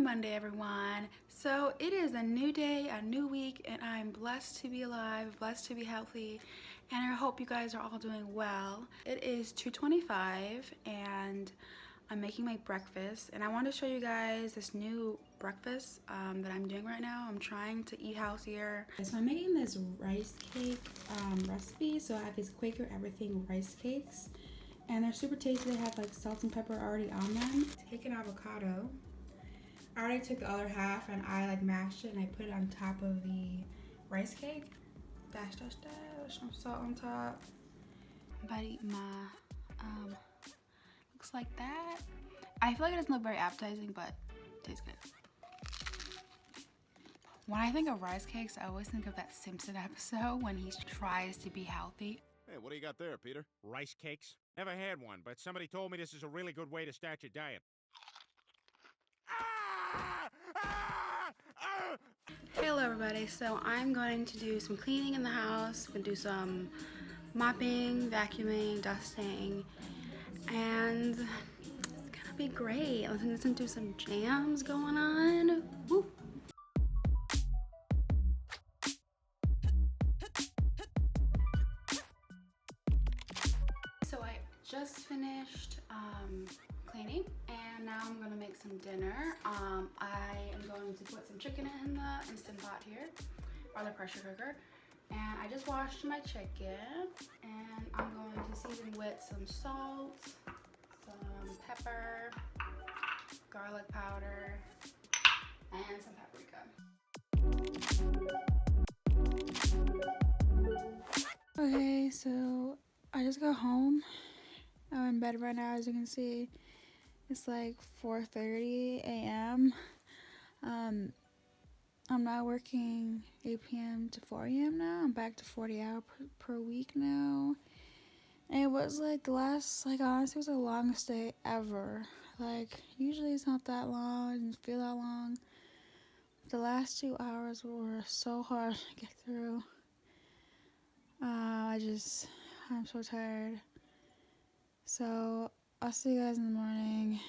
Monday, everyone. So it is a new day, a new week, and I'm blessed to be alive, blessed to be healthy, and I hope you guys are all doing well. It is 2:25 and I'm making my breakfast, and I want to show you guys this new breakfast that I'm doing right now. I'm trying to eat healthier. So I'm making this rice cake recipe. So I have these Quaker Everything rice cakes, and they're super tasty. They have like salt and pepper already on them. Take an avocado. I already took the other half and I like mashed it and I put it on top of the rice cake. Dash, dash, dash, some salt on top. I'm about to eat my, looks like that. I feel like it doesn't look very appetizing, but it tastes good. When I think of rice cakes, I always think of that Simpson episode when he tries to be healthy. Hey, what do you got there, Peter? Rice cakes? Never had one, but somebody told me this is a really good way to start your diet. Hello everybody, so I'm going to do some cleaning in the house. I'm going to do some mopping, vacuuming, dusting, and it's gonna be great. Listen to some jams going on. Woo. So I just finished cleaning, and now I'm gonna make some dinner. I am going to put some chicken in the Instant Pot here, or the pressure cooker. And I just washed my chicken, and I'm going to season with some salt, some pepper, garlic powder, and some paprika. Okay, so I just got home. I'm in bed right now, as you can see. It's like 4:30 a.m. I'm not working 8 p.m. to 4 a.m. now. I'm back to 40 hours per week now. And it was like the last, like honestly, it was the longest day ever. Like, usually it's not that long, it doesn't feel that long. The last 2 hours were so hard to get through. I'm so tired. So, I'll see you guys in the morning.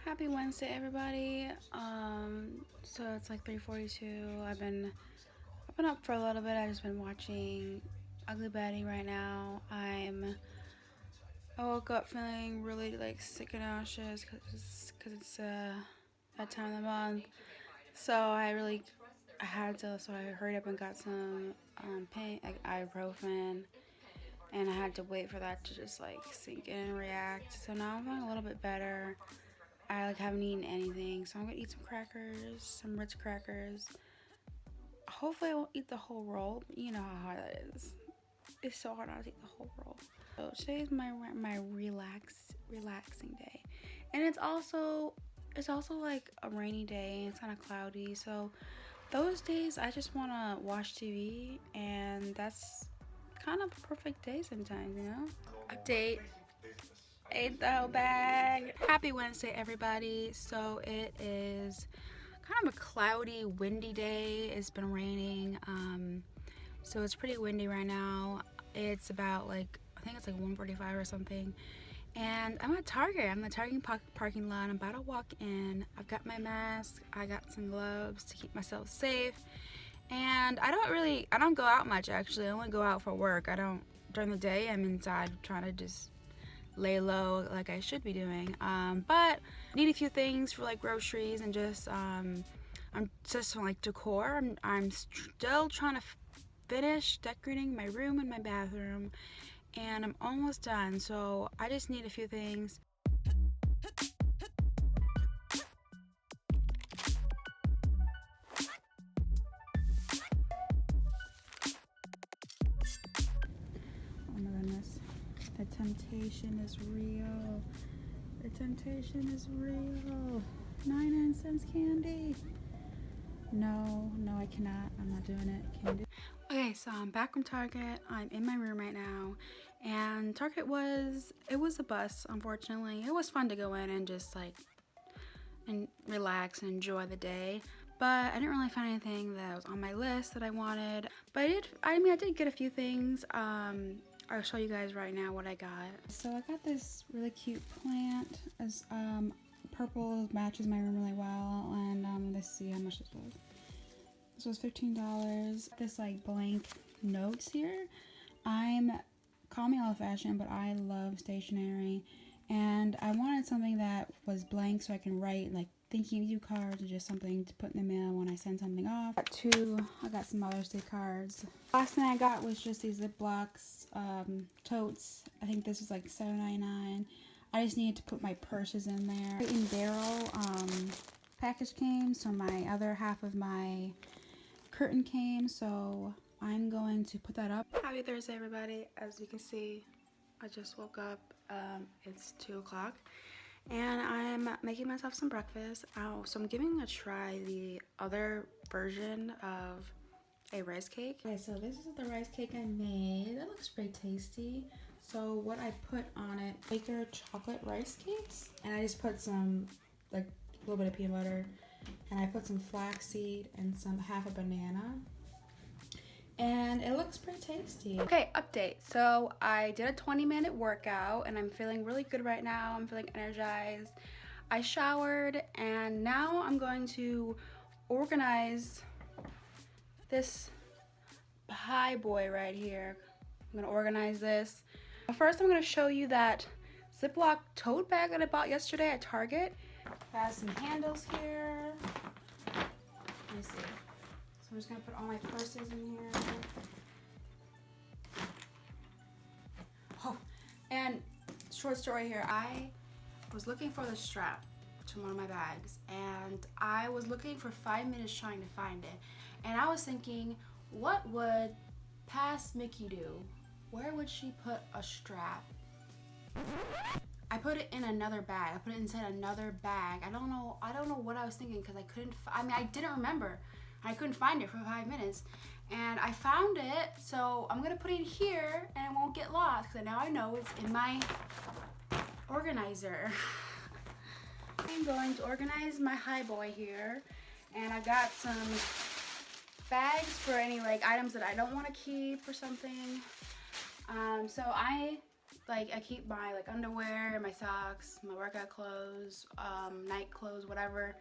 Happy Wednesday, everybody. So it's like 3:42. I've been up for a little bit. I've just been watching Ugly Betty right now. I woke up feeling really like sick and nauseous because it's that time of the month. So I hurried up and got some pain, like ibuprofen, and I had to wait for that to just like sink in and react. So now I'm feeling a little bit better. I like haven't eaten anything, so I'm gonna eat some crackers, some Ritz crackers. Hopefully I won't eat the whole roll, but you know how hard that is. It's so hard not to eat the whole roll. So today is my relaxing day, and it's also like a rainy day. It's kind of cloudy, so those days I just want to watch TV, and that's kind of a perfect day sometimes, you know. Update. Ate the whole bag. Happy Wednesday, everybody. So it is kind of a cloudy, windy day. It's been raining, so it's pretty windy right now. It's about like, I think it's like 1:45 or something, and I'm at Target. I'm in the Target parking lot. I'm about to walk in. I've got my mask, I got some gloves to keep myself safe, and I don't go out much actually. I only go out for work. During the day I'm inside trying to just lay low like I should be doing, but need a few things for like groceries and just I'm just like decor. I'm still trying to finish decorating my room and my bathroom, and I'm almost done, so I just need a few things. Oh my goodness. The temptation is real. The temptation is real. 99-cent candy. No, I cannot. I'm not doing it. Can't do it. Okay, so I'm back from Target. I'm in my room right now. And Target was a bust, unfortunately. It was fun to go in and just like and relax and enjoy the day. But I didn't really find anything that was on my list that I wanted. But I did get a few things. I'll show you guys right now what I got. So I got this really cute plant as purple matches my room really well, and let's see how much this was. This was $15. This like blank notes here. Call me old-fashioned, but I love stationery, and I wanted something that was blank so I can write like thank you cards or just something to put in the mail when I send something off. I got some Mother's Day cards. Last thing I got was just these Ziplocs, totes. I think this was like $7.99. I just needed to put my purses in there. Crate and Barrel package came, so my other half of my curtain came, so I'm going to put that up. Happy Thursday, everybody. As you can see, I just woke up. It's 2 o'clock. And I'm making myself some breakfast. So I'm giving a try the other version of a rice cake. Okay, so this is the rice cake I made. That looks pretty tasty. So what I put on it, Quaker chocolate rice cakes. And I just put some, like a little bit of peanut butter. And I put some flaxseed and half a banana. And it looks pretty tasty. Okay, update. So I did a 20-minute workout and I'm feeling really good right now. I'm feeling energized. I showered and now I'm going to organize this pie boy right here. I'm gonna organize this. But first I'm gonna show you that Ziploc tote bag that I bought yesterday at Target. It has some handles here. Let me see. So I'm just gonna put all my purses in here. Oh, and short story here. I was looking for the strap to one of my bags, and I was looking for 5 minutes trying to find it. And I was thinking, what would past Mickey do? Where would she put a strap? I put it in another bag. I put it inside another bag. I don't know what I was thinking because I couldn't. I didn't remember. I couldn't find it for 5 minutes, and I found it, so I'm gonna put it here and it won't get lost because now I know it's in my organizer. I'm going to organize my high boy here, and I got some bags for any like items that I don't want to keep or something. So I keep my like underwear, my socks, my workout clothes, night clothes, whatever.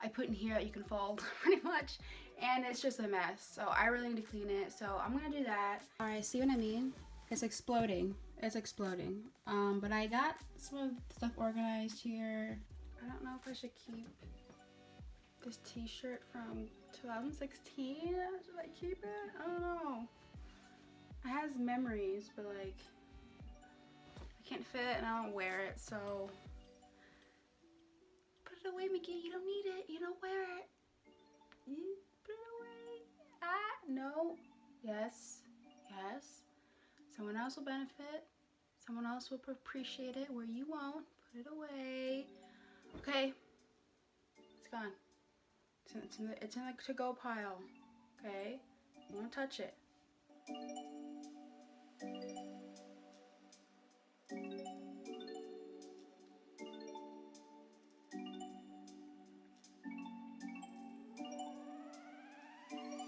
I put in here that you can fold pretty much, and it's just a mess, so I really need to clean it, so I'm gonna do that. All right, see what I mean? It's exploding. It's exploding. But I got some of the stuff organized here. I don't know if I should keep this t-shirt from 2016. Should I keep it? I don't know. It has memories, but like I can't fit it and I don't wear it, so put it away, Mickey. You don't need it. You don't wear it. You put it away. Ah, no. Yes. Yes. Someone else will benefit. Someone else will appreciate it where you won't. Put it away. Okay. It's gone. It's in the to-go pile. Okay. You won't touch it.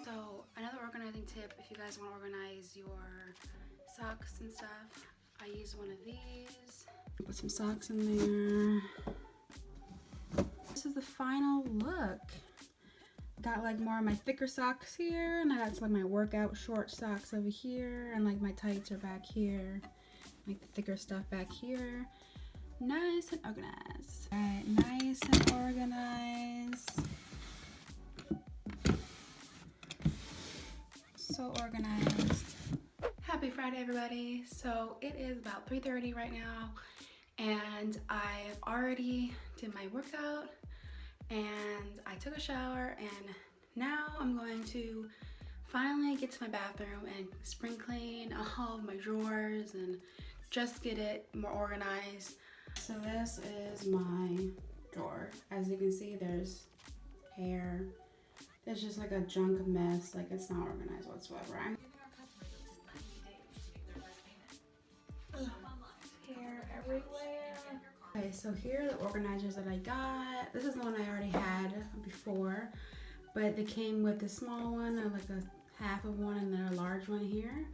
So another organizing tip, if you guys want to organize your socks and stuff, I use one of these. Put some socks in there. This is the final look. Got like more of my thicker socks here, and I got some of my workout short socks over here, and like my tights are back here, like the thicker stuff back here. Nice and organized. All right, nice and organized. So organized. Happy Friday, everybody. So it is about 3:30 right now, and I've already did my workout and I took a shower, and now I'm going to finally get to my bathroom and spring clean all of my drawers and just get it more organized. So this is my drawer. As you can see, there's hair. There's just like a junk mess, like it's not organized whatsoever. Hair everywhere. Okay, so here are the organizers that I got. This is the one I already had before, but they came with a small one and like a half of one and then a large one here.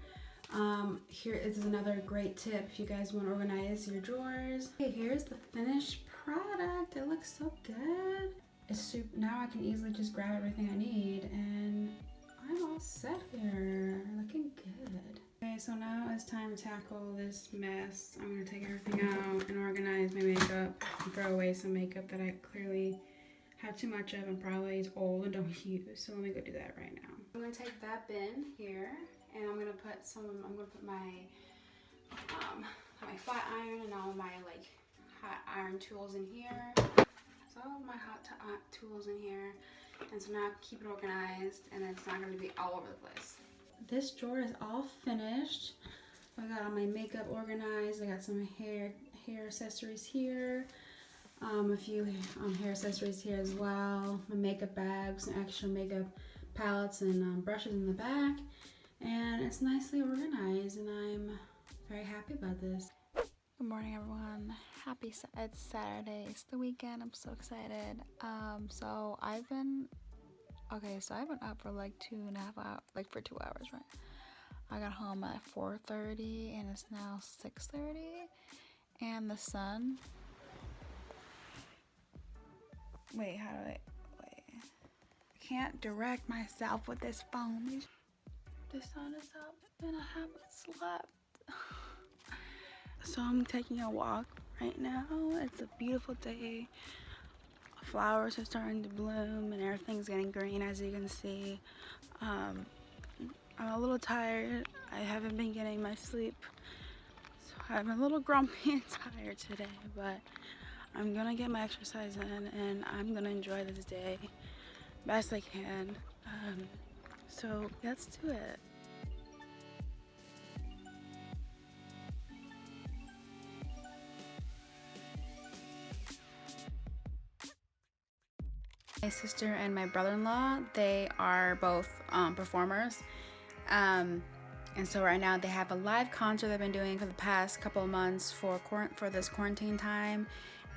Here is another great tip if you guys want to organize your drawers. Okay, here's the finished product. It looks so good. It's super, now I can easily just grab everything I need and I'm all set here. Looking good. Okay, so now it's time to tackle this mess. I'm gonna take everything out and organize my makeup and throw away some makeup that I clearly have too much of and probably is old and don't use. So let me go do that right now. I'm gonna take that bin here and I'm gonna put my my flat iron and all my like hot iron tools in here. So all of my hot tools in here, and so now I can keep it organized and it's not going to be all over the place. This drawer is all finished. I got all my makeup organized. I got some hair accessories here, a few hair accessories here as well. My makeup bags, some extra makeup palettes and brushes in the back, and it's nicely organized and I'm very happy about this. Good morning, everyone. It's Saturday. It's the weekend. I'm so excited. So I've been up for like 2.5 hours, like for 2 hours, right? I got home at 4:30 and it's now 6:30, and the sun. Wait, I can't direct myself with this phone. The sun is up and I haven't slept. So I'm taking a walk right now. It's a beautiful day. Flowers are starting to bloom and everything's getting green, as you can see. I'm a little tired. I haven't been getting my sleep, so I'm a little grumpy and tired today, but I'm gonna get my exercise in and I'm gonna enjoy this day best I can. So let's do it. My sister and my brother-in-law, they are both performers, and so right now they have a live concert they've been doing for the past couple of months for this quarantine time,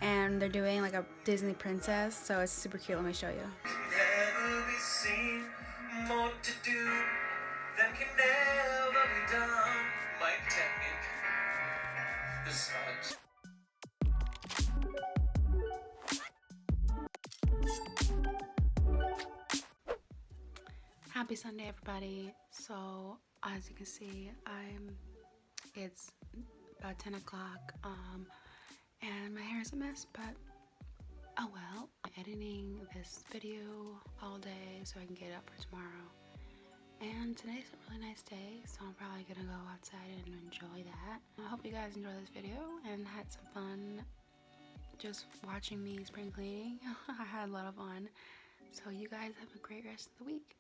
and they're doing like a Disney princess, so it's super cute. Let me show you. Never be seen, more to do than can never be done. My technique is such. Happy Sunday, everybody. So as you can see, it's about 10 o'clock and my hair is a mess, but oh well. I'm editing this video all day so I can get it up for tomorrow, and today's a really nice day, so I'm probably gonna go outside and enjoy that. I hope you guys enjoyed this video and had some fun just watching me spring cleaning. I had a lot of fun, so you guys have a great rest of the week.